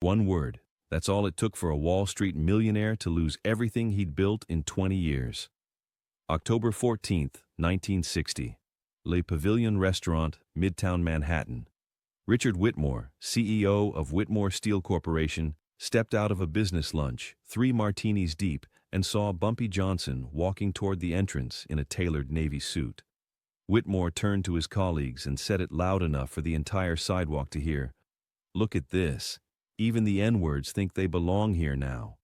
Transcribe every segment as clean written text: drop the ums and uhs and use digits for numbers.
One word. That's all it took for a Wall Street millionaire to lose everything he'd built in 20 years. October 14th, 1960. Le Pavilion Restaurant, Midtown Manhattan. Richard Whitmore, CEO of Whitmore Steel Corporation, stepped out of a business lunch, 3 martinis deep, and saw Bumpy Johnson walking toward the entrance in a tailored navy suit. Whitmore turned to his colleagues and said it loud enough for the entire sidewalk to hear, "Look at this. Even the N-words think they belong here now."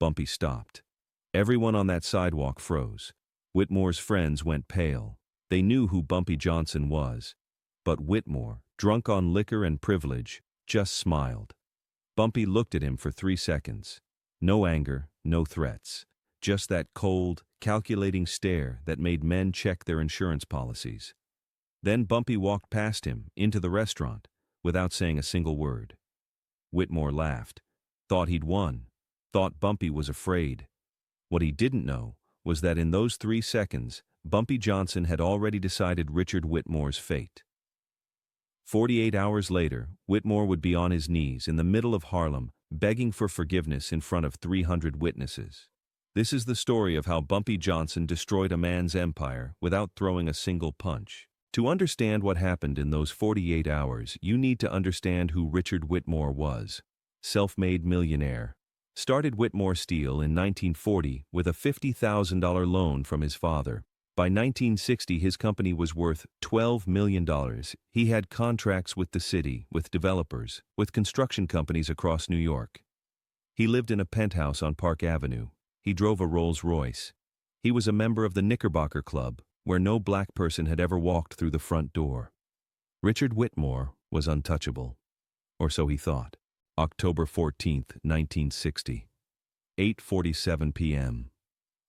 Bumpy stopped. Everyone on that sidewalk froze. Whitmore's friends went pale. They knew who Bumpy Johnson was. But Whitmore, drunk on liquor and privilege, just smiled. Bumpy looked at him for 3 seconds. No anger, no threats. Just that cold, calculating stare that made men check their insurance policies. Then Bumpy walked past him, into the restaurant, without saying a single word. Whitmore laughed. Thought he'd won. Thought Bumpy was afraid. What he didn't know was that in those 3 seconds, Bumpy Johnson had already decided Richard Whitmore's fate. 48 hours later, Whitmore would be on his knees in the middle of Harlem, begging for forgiveness in front of 300 witnesses. This is the story of how Bumpy Johnson destroyed a man's empire without throwing a single punch. To understand what happened in those 48 hours, you need to understand who Richard Whitmore was. Self-made millionaire. Started Whitmore Steel in 1940 with a $50,000 loan from his father. By 1960, his company was worth $12 million. He had contracts with the city, with developers, with construction companies across New York. He lived in a penthouse on Park Avenue. He drove a Rolls-Royce. He was a member of the Knickerbocker Club, where no black person had ever walked through the front door. Richard Whitmore was untouchable. Or so he thought. October 14th, 1960. 8:47 p.m.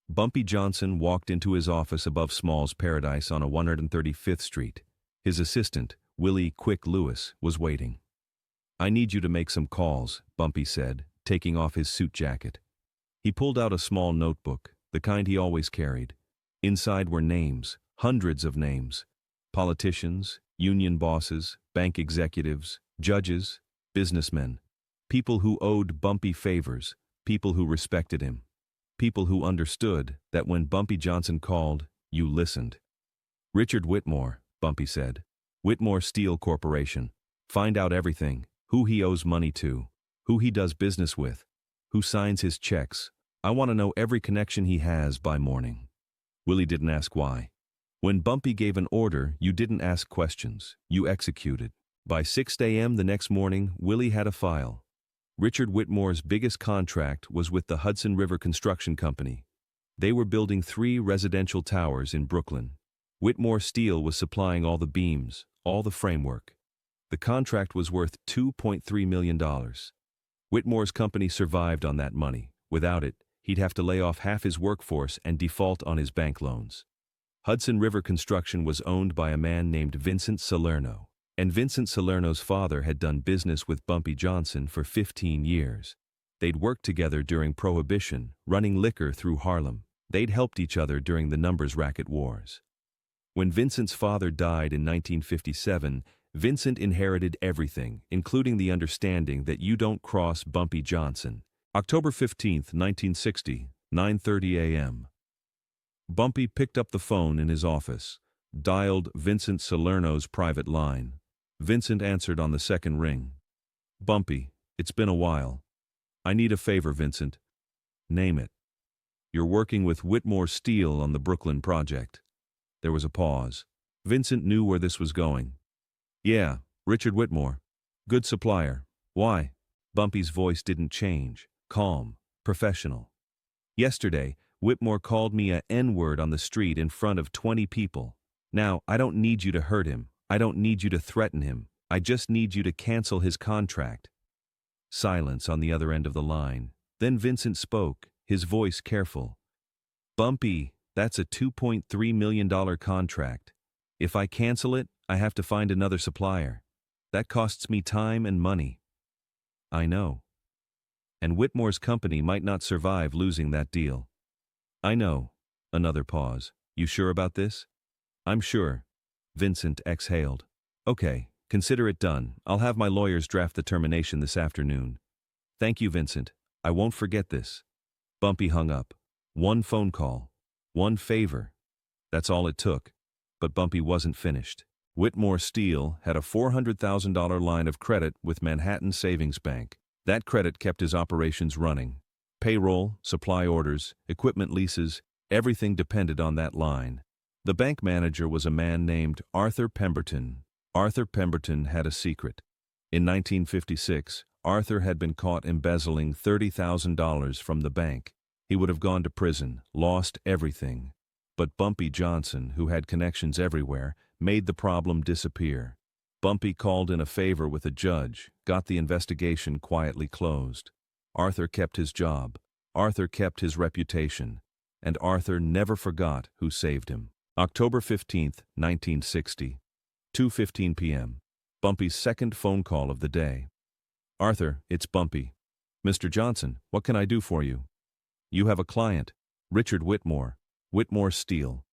Bumpy Johnson walked into his office above Small's Paradise on 135th Street. His assistant, Willie Quick Lewis, was waiting. "I need you to make some calls," Bumpy said, taking off his suit jacket. He pulled out a small notebook, the kind he always carried. Inside were names, hundreds of names. Politicians, union bosses, bank executives, judges, businessmen. People who owed Bumpy favors, people who respected him. People who understood that when Bumpy Johnson called, you listened. "Richard Whitmore," Bumpy said. "Whitmore Steel Corporation. Find out everything, who he owes money to, who he does business with, who signs his checks. I want to know every connection he has by morning." Willie didn't ask why. When Bumpy gave an order, you didn't ask questions, you executed. By 6 a.m. the next morning, Willie had a file. Richard Whitmore's biggest contract was with the Hudson River Construction Company. They were building 3 residential towers in Brooklyn. Whitmore Steel was supplying all the beams, all the framework. The contract was worth $2.3 million. Whitmore's company survived on that money. Without it, he'd have to lay off half his workforce and default on his bank loans. Hudson River Construction was owned by a man named Vincent Salerno. And Vincent Salerno's father had done business with Bumpy Johnson for 15 years. They'd worked together during Prohibition, running liquor through Harlem. They'd helped each other during the numbers racket wars. When Vincent's father died in 1957, Vincent inherited everything, including the understanding that you don't cross Bumpy Johnson. October 15th, 1960, 9:30 a.m. Bumpy picked up the phone in his office, dialed Vincent Salerno's private line. Vincent answered on the second ring. "Bumpy, it's been a while. I need a favor, Vincent." "Name it." "You're working with Whitmore Steel on the Brooklyn project." There was a pause. Vincent knew where this was going. "Yeah, Richard Whitmore. Good supplier. Why?" Bumpy's voice didn't change. Calm, professional. "Yesterday, Whitmore called me a N-word on the street in front of 20 people. Now, I don't need you to hurt him. I don't need you to threaten him. I just need you to cancel his contract." Silence on the other end of the line. Then Vincent spoke, his voice careful. "Bumpy, that's a $2.3 million contract. If I cancel it, I have to find another supplier. That costs me time and money." "I know. And Whitmore's company might not survive losing that deal." "I know." Another pause. "You sure about this?" "I'm sure." Vincent exhaled. "Okay, Consider it done. I'll have my lawyers draft the termination this afternoon. Thank you, Vincent. I won't forget this. Bumpy hung up. One phone call. One favor. That's all it took. But Bumpy wasn't finished. Whitmore Steele had a $400,000 line of credit with Manhattan Savings Bank. That credit kept his operations running. Payroll, supply orders, equipment leases, everything depended on that line. The bank manager was a man named Arthur Pemberton. Arthur Pemberton had a secret. In 1956, Arthur had been caught embezzling $30,000 from the bank. He would have gone to prison, lost everything. But Bumpy Johnson, who had connections everywhere, made the problem disappear. Bumpy called in a favor with a judge, got the investigation quietly closed. Arthur kept his job. Arthur kept his reputation. And Arthur never forgot who saved him. October 15, 1960. 2:15 p.m. Bumpy's second phone call of the day. Arthur, it's Bumpy. Mr. Johnson, what can I do for you? You have a client, Richard Whitmore. Whitmore Steele.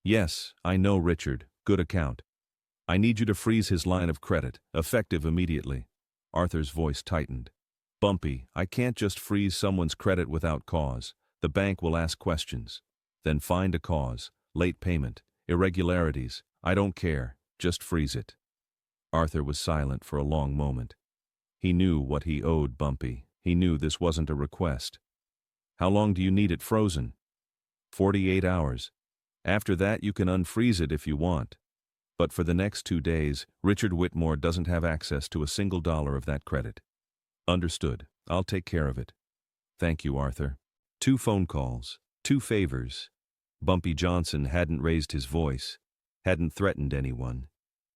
Yes, I know Richard. Good account. I need you to freeze his line of credit, effective immediately. Arthur's voice tightened. Bumpy, I can't just freeze someone's credit without cause. The bank will ask questions. Then find a cause. Late payment. Irregularities. I don't care. Just freeze it. Arthur was silent for a long moment. He knew what he owed Bumpy. He knew this wasn't a request. How long do you need it frozen? 48 hours. After that you can unfreeze it if you want. But for the next 2 days, Richard Whitmore doesn't have access to a single dollar of that credit. Understood. I'll take care of it. Thank you, Arthur. 2 phone calls. 2 favors. Bumpy Johnson hadn't raised his voice, hadn't threatened anyone.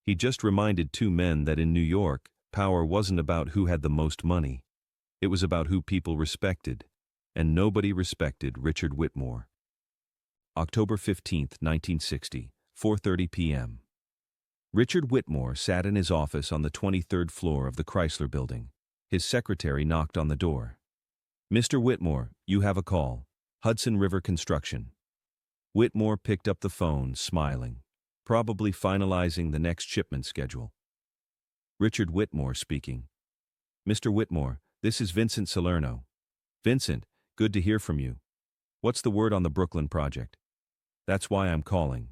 He just reminded 2 men that in New York, power wasn't about who had the most money. It was about who people respected. And nobody respected Richard Whitmore. October 15, 1960, 4:30 p.m. Richard Whitmore sat in his office on the 23rd floor of the Chrysler Building. His secretary knocked on the door. Mr. Whitmore, you have a call. Hudson River Construction. Whitmore picked up the phone, smiling, probably finalizing the next shipment schedule. Richard Whitmore speaking. Mr. Whitmore, this is Vincent Salerno. Vincent, good to hear from you. What's the word on the Brooklyn project? That's why I'm calling.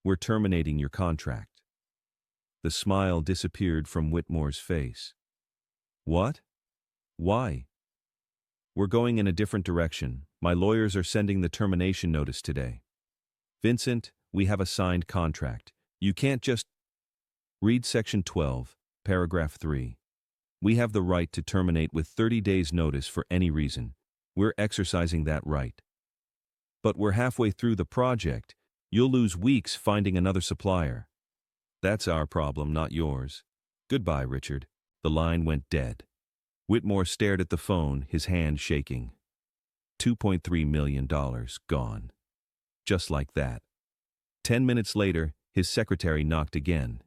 We're terminating your contract. The smile disappeared from Whitmore's face. What? Why? We're going in a different direction. My lawyers are sending the termination notice today. Vincent, we have a signed contract. You can't just... Read Section 12, Paragraph 3. We have the right to terminate with 30 days' notice for any reason. We're exercising that right. But we're halfway through the project. You'll lose weeks finding another supplier. That's our problem, not yours. Goodbye, Richard. The line went dead. Whitmore stared at the phone, his hand shaking. $2.3 million gone. Just like that. 10 minutes later, his secretary knocked again.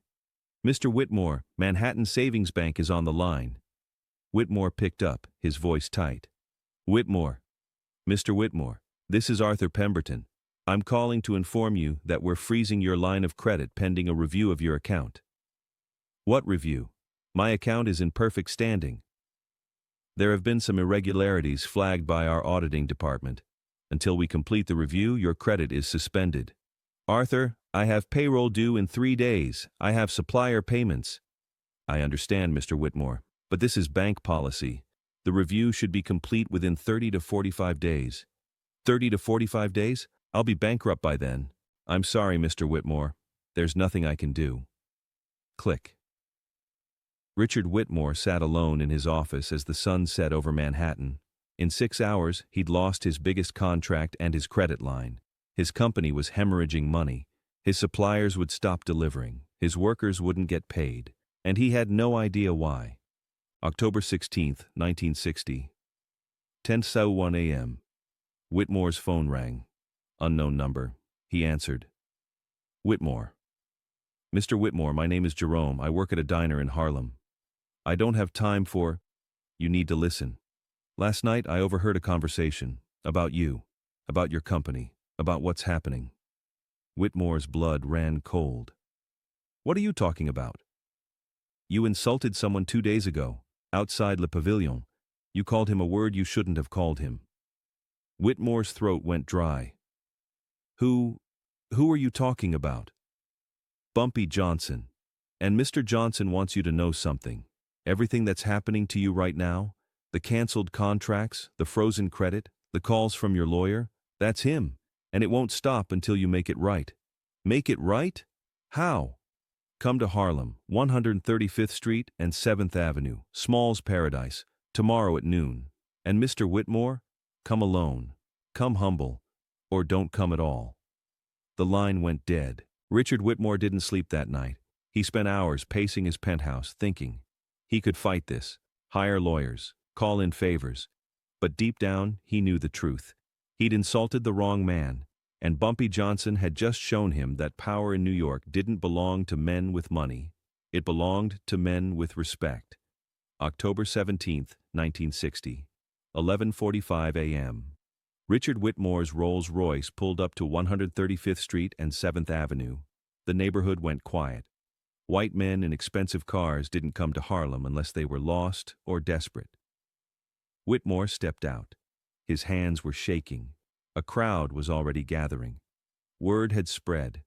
Mr. Whitmore, Manhattan Savings Bank is on the line. Whitmore picked up, his voice tight. Whitmore. Mr. Whitmore, this is Arthur Pemberton. I'm calling to inform you that we're freezing your line of credit pending a review of your account. What review? My account is in perfect standing. There have been some irregularities flagged by our auditing department. Until we complete the review, your credit is suspended. Arthur, I have payroll due in 3 days. I have supplier payments. I understand, Mr. Whitmore, but this is bank policy. The review should be complete within 30 to 45 days. 30 to 45 days? I'll be bankrupt by then. I'm sorry, Mr. Whitmore. There's nothing I can do. Click. Richard Whitmore sat alone in his office as the sun set over Manhattan. In 6 hours, he'd lost his biggest contract and his credit line. His company was hemorrhaging money. His suppliers would stop delivering. His workers wouldn't get paid. And he had no idea why. October 16, 1960. 10:01 a.m. Whitmore's phone rang. Unknown number. He answered. Whitmore. Mr. Whitmore, my name is Jerome. I work at a diner in Harlem. I don't have time for... You need to listen. Last night I overheard a conversation about you, about your company, about what's happening. Whitmore's blood ran cold. What are you talking about? You insulted someone 2 days ago, outside Le Pavilion. You called him a word you shouldn't have called him. Whitmore's throat went dry. Who are you talking about? Bumpy Johnson. And Mr. Johnson wants you to know something. Everything that's happening to you right now, the canceled contracts, the frozen credit, the calls from your lawyer, that's him. And it won't stop until you make it right. Make it right? How? Come to Harlem, 135th Street and 7th Avenue, Small's Paradise, tomorrow at noon. And Mr. Whitmore, come alone, come humble, or don't come at all. The line went dead. Richard Whitmore didn't sleep that night. He spent hours pacing his penthouse, thinking. He could fight this, hire lawyers, call in favors. But deep down, he knew the truth. He'd insulted the wrong man, and Bumpy Johnson had just shown him that power in New York didn't belong to men with money. It belonged to men with respect. October 17, 1960, 11:45 a.m. Richard Whitmore's Rolls-Royce pulled up to 135th Street and 7th Avenue. The neighborhood went quiet. White men in expensive cars didn't come to Harlem unless they were lost or desperate. Whitmore stepped out. His hands were shaking. A crowd was already gathering. Word had spread.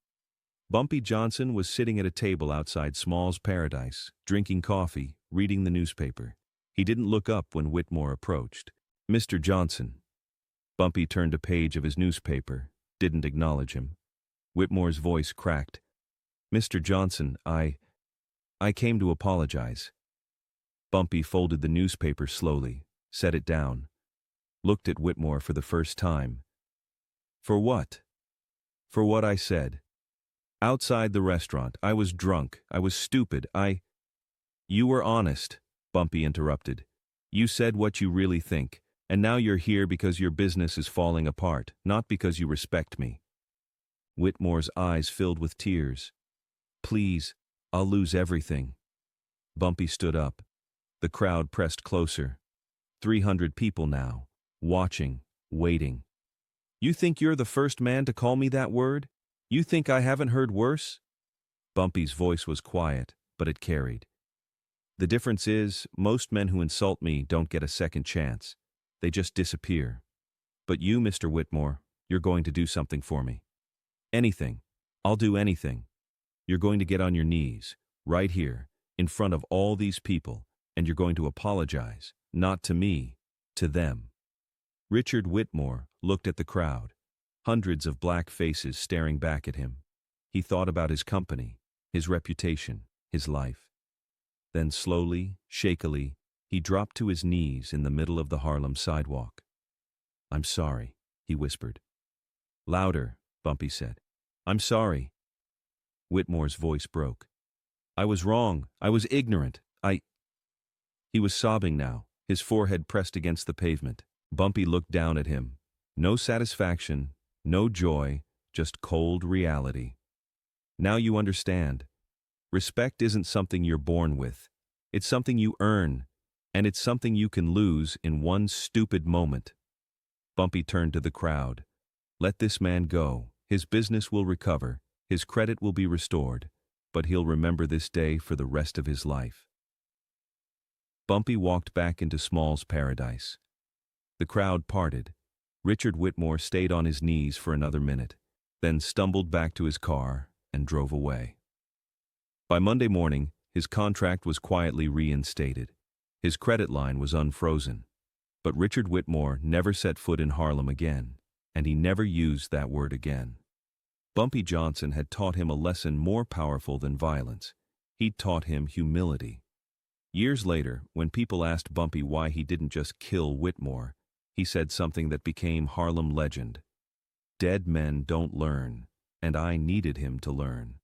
Bumpy Johnson was sitting at a table outside Small's Paradise, drinking coffee, reading the newspaper. He didn't look up when Whitmore approached. Mr. Johnson. Bumpy turned a page of his newspaper, didn't acknowledge him. Whitmore's voice cracked. Mr. Johnson, I came to apologize. Bumpy folded the newspaper slowly, set it down, looked at Whitmore for the first time. For what? For what I said. Outside the restaurant, I was drunk, I was stupid, You were honest, Bumpy interrupted. You said what you really think, and now you're here because your business is falling apart, not because you respect me. Whitmore's eyes filled with tears. Please, I'll lose everything. Bumpy stood up. The crowd pressed closer. 300 people now, watching, waiting. You think you're the first man to call me that word? You think I haven't heard worse? Bumpy's voice was quiet, but it carried. The difference is, most men who insult me don't get a second chance. They just disappear. But you, Mr. Whitmore, you're going to do something for me. Anything. I'll do anything. You're going to get on your knees, right here, in front of all these people, and you're going to apologize, not to me, to them. Richard Whitmore looked at the crowd, hundreds of black faces staring back at him. He thought about his company, his reputation, his life. Then slowly, shakily, he dropped to his knees in the middle of the Harlem sidewalk. I'm sorry, he whispered. Louder, Bumpy said. I'm sorry. Whitmore's voice broke. I was wrong. I was ignorant. He was sobbing now, his forehead pressed against the pavement. Bumpy looked down at him. No satisfaction, no joy, just cold reality. Now you understand. Respect isn't something you're born with. It's something you earn, and it's something you can lose in one stupid moment. Bumpy turned to the crowd. Let this man go. His business will recover. His credit will be restored, but he'll remember this day for the rest of his life. Bumpy walked back into Small's Paradise. The crowd parted. Richard Whitmore stayed on his knees for another minute, then stumbled back to his car and drove away. By Monday morning, his contract was quietly reinstated. His credit line was unfrozen. But Richard Whitmore never set foot in Harlem again, and he never used that word again. Bumpy Johnson had taught him a lesson more powerful than violence. He'd taught him humility. Years later, when people asked Bumpy why he didn't just kill Whitmore, he said something that became Harlem legend. Dead men don't learn, and I needed him to learn.